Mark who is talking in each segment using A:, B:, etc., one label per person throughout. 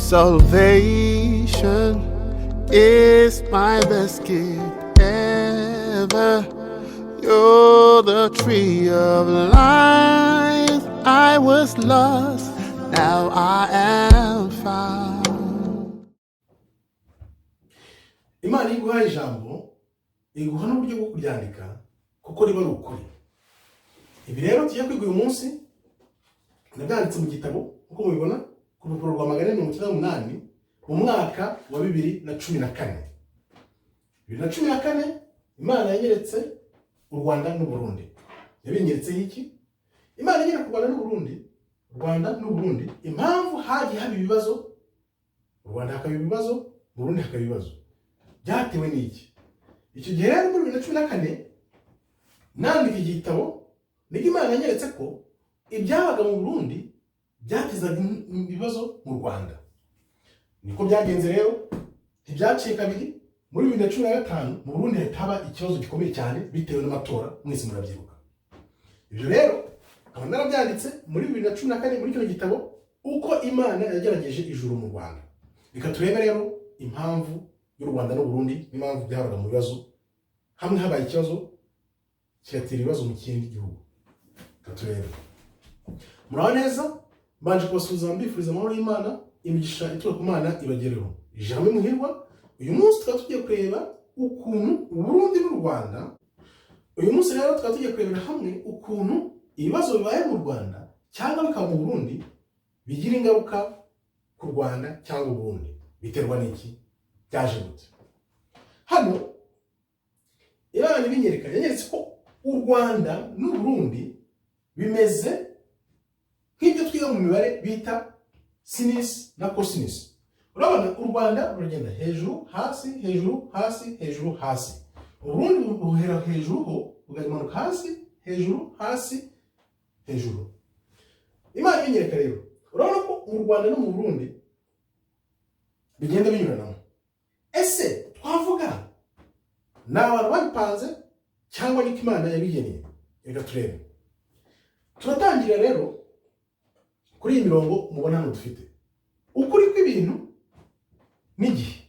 A: Salvation is my best gift ever. You're the tree of life. I was lost, now I am found.
B: Imana iguha ijambo, iguha n'uburyo bwo kuryandika kuko riba ari ukuri. Ibi rero tugiye kwiga uyu munsi nabyanditse mu gitabo uko mubibona ku rupapuro rwa 498 mu mwaka wa 2014. 2014 Imana yanyeretse u Rwanda n'u Burundi. Yabinyeretse iki? Imana yanyeretse u Rwanda n'u Burundi, Rwanda n'u Burundi. Impamvu hagiye haba ibibazo, u Rwanda hakaba ibibazo, Burundi hakaba ibibazo. Byatewe n'iki? Icyo gihe rero muri 2014 nandika igitabo niko Imana yanyeretse ko ibyabaga mu Burundi byagizaga ibibazo mu Rwanda. Niko byagenze rero, ntibyaciye kabiri. Muri 2015 mu Burundi hataba ikibazo gikomeye cyane bitewe n'amatora, mwese murabyibuka. Ibyo rero aba narabyanditse muri 2014 muri kino gitabo uko Imana yagerageje ijuru mu Rwanda. Reka turebe rero impamvu y'u Rwanda n'u Burundi n'impamvu byabaga mu bibazo, hamwe habaye ikibazo kiratera ibibazo mu kindi gihugu. Reka turebe. Murabona neza, mbanje kubasuhuza mbifuriza amahoro y'Imana, imigisha ituruka ku Mana ibagereho. Ijambo muhirwa. Uyu munsi tukaba tugiye kureba ukuntu Burundi n'u Rwanda, uyu munsi rero tukaba tugiye kurebera hamwe ukuntu ibibazo bibaye mu Rwanda cyangwa bikaba mu Burundi bigira ingaruka ku Rwanda cyangwa Burundi. Biterwa n'iki? Byaje gute? Hano Imana ibinyereka yanyeretse ko u Rwanda n'u Burundi bimeze nk'ibyo twiga mu mibare bita sinus na cosinus. Urabona u Rwanda rugenda hejuru hasi hejuru hasi hejuru hasi. Uburundi buhera hejuru ho bugamanuka hasi hejuru hasi hejuru. Imana ibinyereka rero, urabona ko mu Rwanda no mu Burundi bigenda binyuranamo. Ese twavuga ni abantu babipanze cyangwa niko Imana yabigeneye? Reka turebe. Turatangira rero kuri iyi mirongo mubona hano dufite ukuri kw'ibintu n'igihe.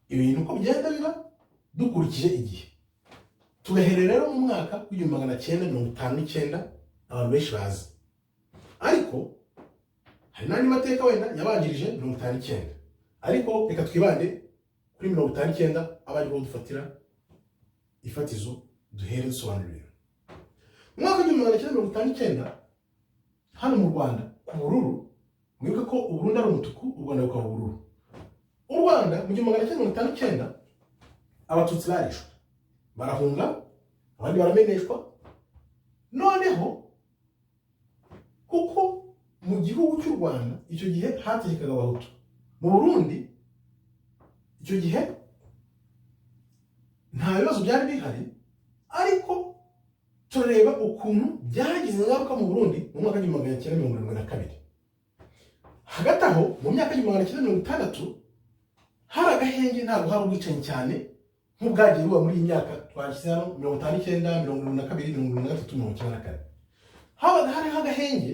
B: Ibintu uko bigenda biba dukurikije igihe. Tugaherera rero mu mwaka w'1959 abantu benshi bazi. Ariko hari n'andi mateka wenda yabanjirije 59. Ariko reka twibande kuri 59 abari dufatira ifatizo duhere dusobanurira. Mu mwaka w'1959 hano mu Rwanda ku bururu, mwibuke ko u Burundi ari umutuku, u Rwanda rukaba ubururu. U Rwanda mu 1959 abatutsi barishwe, barahunga, abandi barameneshwa. Noneho kuko mu gihugu cy'u Rwanda icyo gihe hategekaga abahutu, mu Burundi icyo gihe nta bibazo byari bihari, ariko turareba ukuntu byagize ingaruka mu Burundi mu mwaka w'1972. Hagati aho mu myaka y'1960 hari agahenge, ntabwo hari ubwicanyi cyane nk'ubwagiye buba muri iyi myaka twashyize hano 59, 72, 73, 94. Habaga hariho agahenge,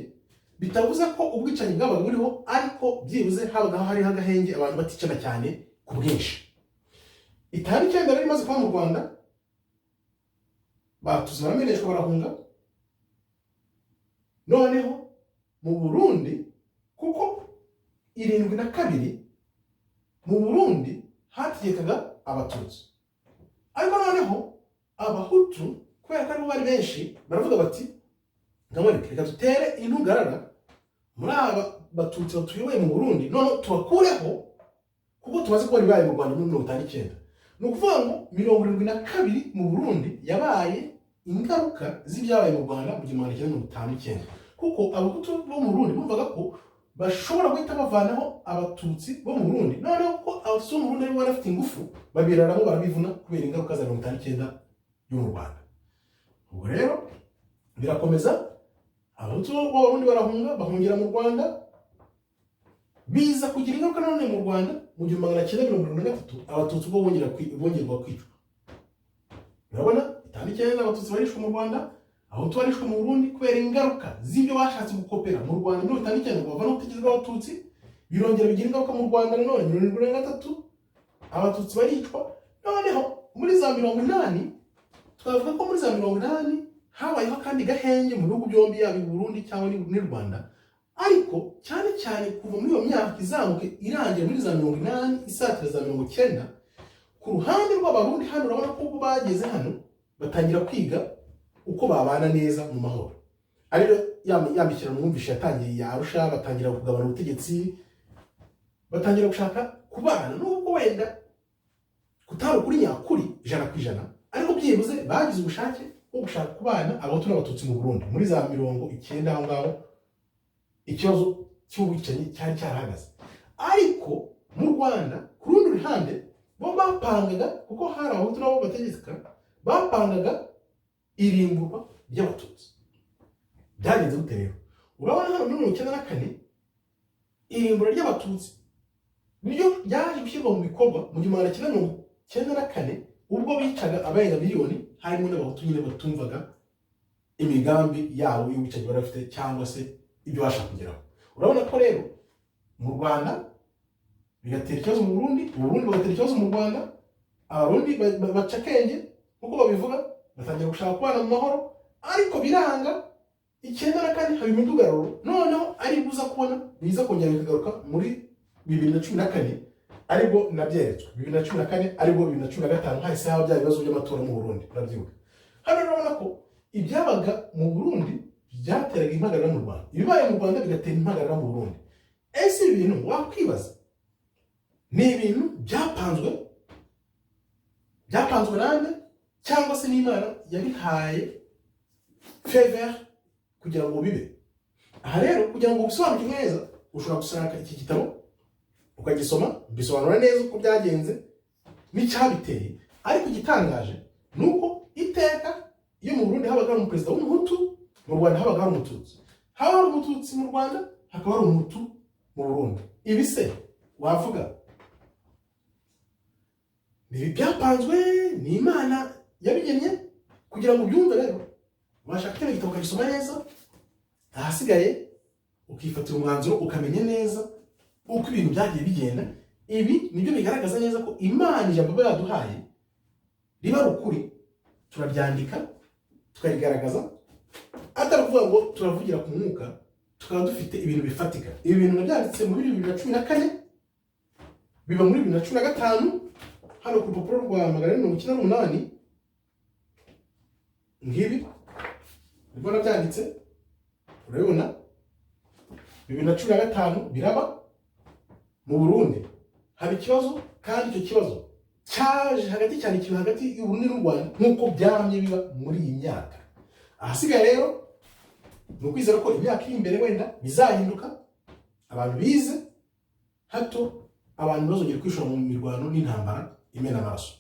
B: bitavuze ko ubwicanyi bwabaga buriho, ariko byibuze habaga hariho agahenge abantu baticana cyane ku bwinshi. 59 rero imaze kuba mu Rwanda, batuze barameneshwa barahunga. Noneho mu Burundi kuko 72 mu Burundi hategekaga abatutsi, ariko noneho abahutu kubera ko bari benshi baravuga bati ngamwereke reka dutere intugarara muri aba batutsi batuyoboye mu Burundi, none tubakureho kuko tumaze kuba bibaye mu Rwanda muri 59. Ni ukuvuga ngo 72 mu Burundi yabaye ingaruka z'ibyabaye mu Rwanda mu 1959, kuko abahutu bo mu Burundi bumvaga ko bashobora guhita bavanaho abatutsi bo mu Burundi, noneho ko abatutsi bo mu Burundi bari bafite ingufu babiraramo barabivuna kubera ingaruka za 59 yo mu Rwanda. Ubwo rero birakomeza, abatutsi bo mu Burundi barahunga, bahungira mu Rwanda, biza kugira ingaruka none mu Rwanda mu 1973 abatutsi bo bongerwa kwicwa. Urabona 59 abatutsi barishwe mu Rwanda, aho twarishwe mu Burundi kubera ingaruka z'ibyo bashatse gukopera mu Rwanda muri 59 bava no kutigizwa abatutsi, birongera bigira ingaruka mu Rwanda nanone 73 abatutsi baricwa. Noneho muri za 80 twavuga ko muri za 80 habayeho kandi gahenge mu bihugu byombi yaba Burundi cyangwa ni Rwanda, ariko cyane cyane kuva muri iyo myaka izamuke irangira muri za 80 isatira za 90 ku ruhande rw'abarundi hano urabona ko bageze hano batangira kwiga uko babana neza mu mahoro. Ariko yambikira mwumvisha yatangiye yarusha, batangira kugabana ubutegetsi, batangira gushaka kubana nubwo wenda kutari ukuri nyakuri 100%, ariko byibuze bagize ubushake bwo gushaka kubana abahutu n'abatutsi mu Burundi muri za 90 aho ngaho ikibazo cy'ububicanyi cyari cyarahagaze. Ariko mu Rwanda ku rundi ruhande bo bapangaga, kuko hari abahutu nabo bategeka, bapangaga irimburwa ry'abatutsi. Byagenze gute rero? Urabona hano muri 94 irimbura ry'abatutsi niryo ryaje gushyirwa mu bikorwa mu 1994 ubwo bicaga abarenga miliyoni, harimo n'abahutu nyine batumvaga imigambi yabo y'ububicanyi bari bafite cyangwa se ibyo bashaka kugeraho. Urabona ko rero mu Rwanda bigatera ikibazo mu Burundi, mu Burundi bagatera ikibazo mu Rwanda, abarundi baca akenge nk'uko babivuga, batangira gushaka kubana mu mahoro, ariko biranga 94 haba imidugararo. Noneho ari buza kubona biza kongera bikagaruka muri 2014 aribwo nabyeretswe, 2014 aribwo 2015 hahise haba bya bibazo by'amatora mu Burundi. Urabyibuka hano urabona ko ibyabaga mu Burundi byateraga impagarara mu Rwanda, ibibaye mu Rwanda bigatera impagarara mu Burundi. Ese ibintu wakwibaza ni ibintu byapanzwe nande cyangwa se n'Imana yabihaye favor kugira ngo bibe? Aha rero kugira ngo ubisobanukirwe neza ushobora gusanga iki gitabo ukagisoma, bisobanura neza uko byagenze n'icyabiteye. Ariko igitangaje nuko iteka iyo mu Burundi habaga ari umuperezida w'umuhutu, mu Rwanda habaga ari umututsi. Haba ari umututsi mu Rwanda, hakaba ari umuhutu mu Burundi. Ibi se wavuga ni byapanzwe n'Imana yabigennye? Kugira ngo byumve rero washaka kino gitabo ukagisoma neza, ahasigaye ukifatira umwanzuro ukamenya neza uko ibintu byagiye bigenda. Ibi nibyo bigaragaza neza ko Imana ijambo yaduhaye riba ari ukuri, turabyandika tukarigaragaza, atari kuvuga ngo turavugira ku mwuka, tukaba dufite ibintu bifatika. Ibi bintu nabyanditse muri 2014 biba muri 2015 hano ku rupapuro rwa 198 ngibi nibwo nabyanditse. Urabona 2015 biraba mu Burundi hari ikibazo, kandi icyo kibazo cyaje hagati cyane kiba hagati y'Uburundi n'u Rwanda nk'uko byamye biba muri iyi myaka. Ahasigaye rero ni ukwizera ko imyaka iri imbere wenda bizahinduka, abantu bize, hato abantu bazongera kwishora mu mirwano n'intambara imena amaraso.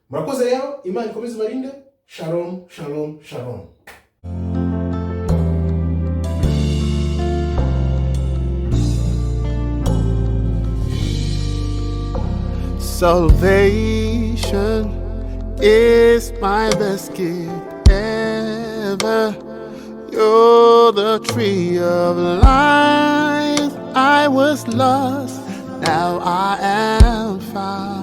B: Murakoze rero, Imana ikomeze ibarinde. Shalom, shalom, shalom.
A: Salvation is my best gift ever. You're the tree of life. I was lost, now I am found.